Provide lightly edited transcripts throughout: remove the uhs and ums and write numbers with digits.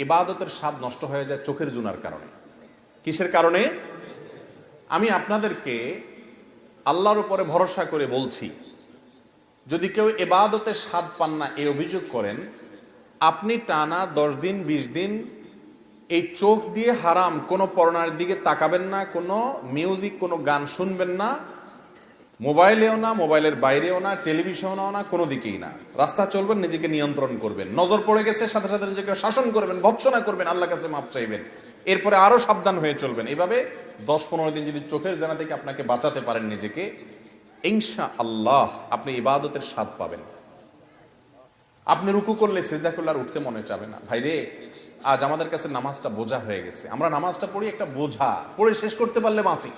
ইবাদতের স্বাদ নষ্ট হয়ে যায় চোখের জুনার কারণে। কিসের কারণে? আমি আপনাদেরকে আল্লাহর উপরে ভরসা করে বলছি, যদি কেউ ইবাদতের স্বাদ পান না এই অভিযোগ করেন, আপনি টানা 10 দিন 20 দিন এই চোখ দিয়ে হারাম কোনো পর্নোর দিকে তাকাবেন না, কোনো মিউজিক কোনো গান শুনবেন না, মোবাইলেও না, মোবাইলের বাইরেও না, টেলিভিশনেও না, কোনো দিকেই না। রাস্তা চলবেন, নিজেকে নিয়ন্ত্রণ করবেন, নজর পড়ে গেছে সাথে সাথে নিজেকে শাসন করবেন, ভৎসনা করবেন, আল্লাহর কাছে মাপ চাইবেন, এরপরে আরো সাবধান হয়ে চলবেন। এভাবে 10-15 দিন যদি চোখের জেনা থেকে আপনাকে বাঁচাতে পারেন নিজেকে, ইনশাআল্লাহ আপনি ইবাদতের স্বাদ পাবেন। আপনি রুকু করলে, সিজদা করলে আর উঠতে মনে চাবে না। ভাইরে, আজ আমাদের কাছে নামাজটা বোঝা হয়ে গেছে। আমরা নামাজটা পড়ি একটা বোঝা, পড়ে শেষ করতে পারলে বাঁচি।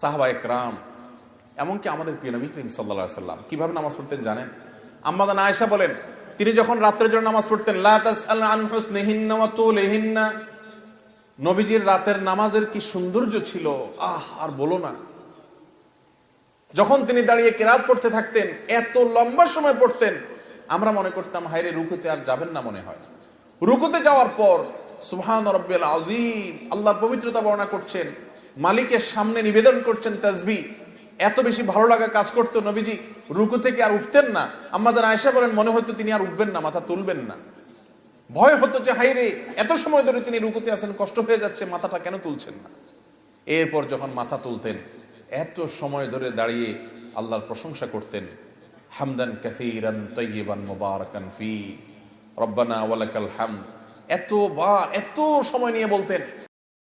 সাহাবা একরাম, এমনকি আমাদের প্রিয় নবী করিম সাল্লাল্লাহু আলাইহি সাল্লাম কিভাবে নামাজ পড়তেন জানেন? আম্মা জান আয়েশা বলেন, তিনি যখন রাতের জন্য নামাজ পড়তেন, লা তাসআল আন হুসনিহিন্না ওয়া তুলিহিন্না, নবীজির রাতের নামাজের কি সৌন্দর্য ছিল, আর বলো না। যখন তিনি দাঁড়িয়ে কিরাত পড়তে থাকতেন, এত লম্বা সময় পড়তেন, আমরা মনে করতাম হায়রে রুকুতে আর যাবেন না মনে হয়। রুকুতে যাওয়ার পর সুবহান রাব্বিয়াল আযীম, আল্লাহর পবিত্রতা বর্ণনা করছেন, মালিকের সামনে নিবেদন করছেন তাসবিহ। এত বেশি ভালো লাগা কাজ করতো, নবীজি রুকু থেকে আর উঠতেন না। আমাদের আয়েশা বলেন, মনে হতো তিনি আর উঠবেন না, মাথা তুলবেন না। ভয় হতো যে হায়রে এত সময় ধরে তিনি রুকুতে আছেন, কষ্ট হয়ে যাচ্ছে, মাথাটা কেন তুলছেন না। এরপর যখন মাথা তুলতেন, এত সময় ধরে দাঁড়িয়ে আল্লাহর প্রশংসা করতেন, হামদান কাসীরান তাইয়িবান মুবারাকান ফি রব্বানা ওয়া লাকাল হামদ। এত সময় নিয়ে বলতেন,